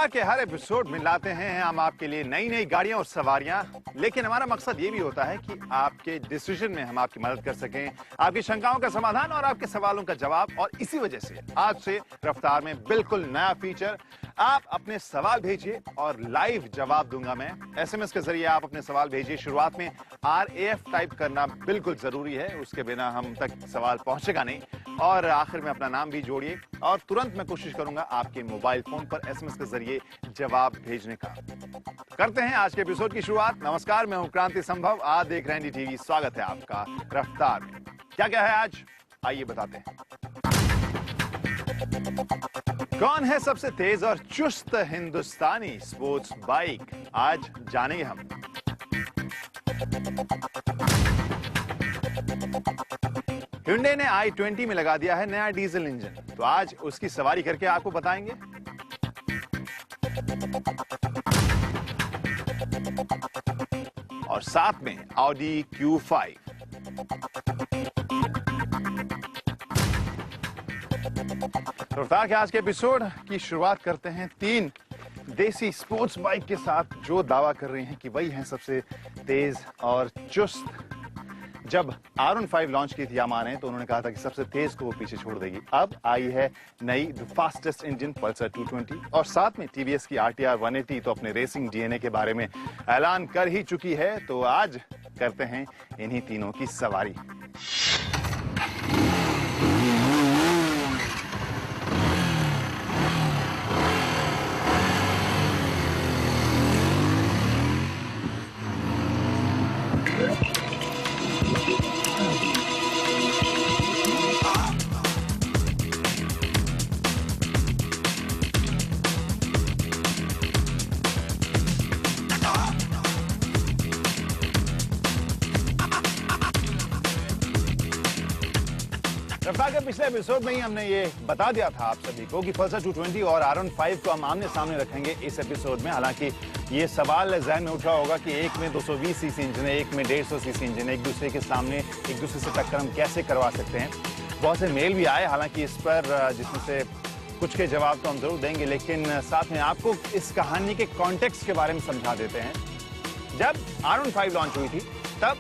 रफ्तार के हर एपिसोड में लाते हैं हम आपके लिए नई नई गाड़ियां और सवारियां, लेकिन हमारा मकसद ये भी होता है कि आपके डिसीजन में हम आपकी मदद कर सकें, आपकी शंकाओं का समाधान और आपके सवालों का जवाब। और इसी वजह से आज से रफ्तार में बिल्कुल नया फीचर, आप अपने सवाल भेजिए और लाइव जवाब दूंगा मैं। एसएमएस के जरिए आप अपने सवाल भेजिए। शुरुआत में RAF टाइप करना बिल्कुल जरूरी है, उसके बिना हम तक सवाल पहुंचेगा नहीं। और आखिर में अपना नाम भी जोड़िए और तुरंत मैं कोशिश करूंगा आपके मोबाइल फोन पर एसएमएस के जरिए जवाब भेजने का। करते हैं आज के एपिसोड की शुरुआत। नमस्कार, मैं हूं क्रांति संभव, आप देख रहे हैं NDTV। स्वागत है आपका रफ्तार में। क्या क्या है आज, आइए बताते हैं। कौन है सबसे तेज और चुस्त हिंदुस्तानी स्पोर्ट्स बाइक, आज जानेंगे हम। Hyundai ने i20 में लगा दिया है नया डीजल इंजन, तो आज उसकी सवारी करके आपको बताएंगे। और साथ में Audi Q5। रफ्तार के आज के एपिसोड की शुरुआत करते हैं 3 देसी स्पोर्ट्स बाइक के साथ, जो दावा कर रही हैं कि वही हैं सबसे तेज और चुस्त। जब R15 लॉन्च की थी यामाहा ने, तो उन्होंने कहा था कि सबसे तेज को वो पीछे छोड़ देगी। अब आई है नई द फास्टेस्ट इंजन पल्सर 220 और साथ में TVS की RTR 180 तो अपने रेसिंग DNA के बारे में ऐलान कर ही चुकी है। तो आज करते हैं इन्हीं तीनों की सवारी। रफ्तार के पिछले एपिसोड में ही हमने ये बता दिया था आप सभी को कि पल्सर 220 और R15 को हम आमने सामने रखेंगे इस एपिसोड में। हालांकि ये सवाल जहन में उठा होगा कि एक में 220 सीसी इंजन है, एक में 150 सीसी इंजन है, एक दूसरे के सामने एक दूसरे से टक्कर हम कैसे करवा सकते हैं। बहुत से मेल भी आए हालांकि इस पर, जिसमें से कुछ के जवाब तो हम जरूर देंगे, लेकिन साथ में आपको इस कहानी के कॉन्टेक्स्ट के बारे में समझा देते हैं। जब R15 लॉन्च हुई थी तब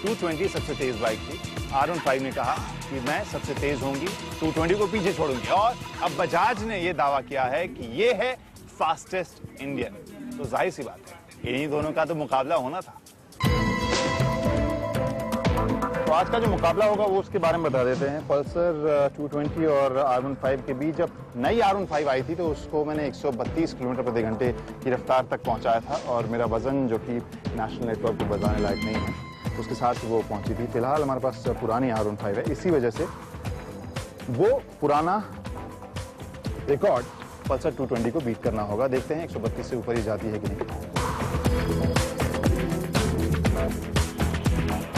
220 सबसे तेज बाइक थी। R15 ने कहा कि मैं सबसे तेज होंगी, 220 को पीछे छोड़ूंगी। और अब बजाज ने यह दावा किया है कि ये है फास्टेस्ट इंडियन। तो जाहिर सी बात है इन्हीं दोनों का तो मुकाबला होना था। तो आज का जो मुकाबला होगा वो उसके बारे में बता देते हैं। पल्सर 220 और R15 के बीच जब नई R15 आई थी तो उसको मैंने 132 किलोमीटर प्रति घंटे की रफ्तार तक पहुंचाया था और मेरा वजन, जो कि नेशनल नेटवर्क को बताने लायक नहीं है, उसके साथ वो पहुंची थी। फिलहाल हमारे पास पुरानी R15 है, इसी वजह से वो पुराना रिकॉर्ड पल्सर 220 को बीट करना होगा। देखते हैं 132 से ऊपर ही जाती है कि नहीं।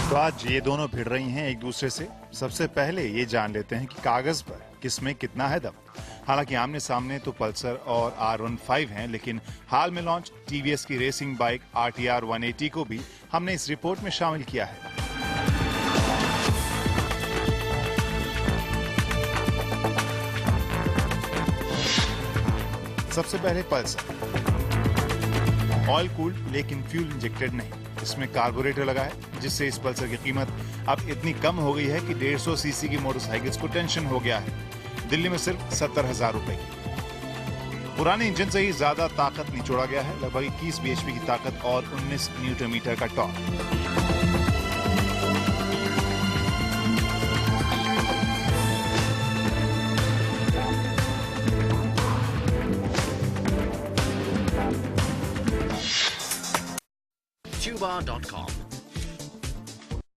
तो आज ये दोनों भिड़ रही हैं एक दूसरे से। सबसे पहले ये जान लेते हैं कि कागज पर किसमें कितना है दम। हालांकि आमने सामने तो पल्सर और R15 हैं, लेकिन हाल में लॉन्च TVS की रेसिंग बाइक RTR 180 को भी हमने इस रिपोर्ट में शामिल किया है। सबसे पहले पल्सर। ऑयल कूल्ड लेकिन फ्यूल इंजेक्टेड नहीं, इसमें कार्बोरेटर लगा है, जिससे इस पल्सर की कीमत अब इतनी कम हो गई है कि 150 सीसी की मोटरसाइकिल्स को टेंशन हो गया है। दिल्ली में सिर्फ 70,000 रुपए की। पुराने इंजन से ही ज्यादा ताकत निचोड़ा गया है, लगभग 21 bhp की ताकत और 19 न्यूटन मीटर का टॉर्क। Tubar.com,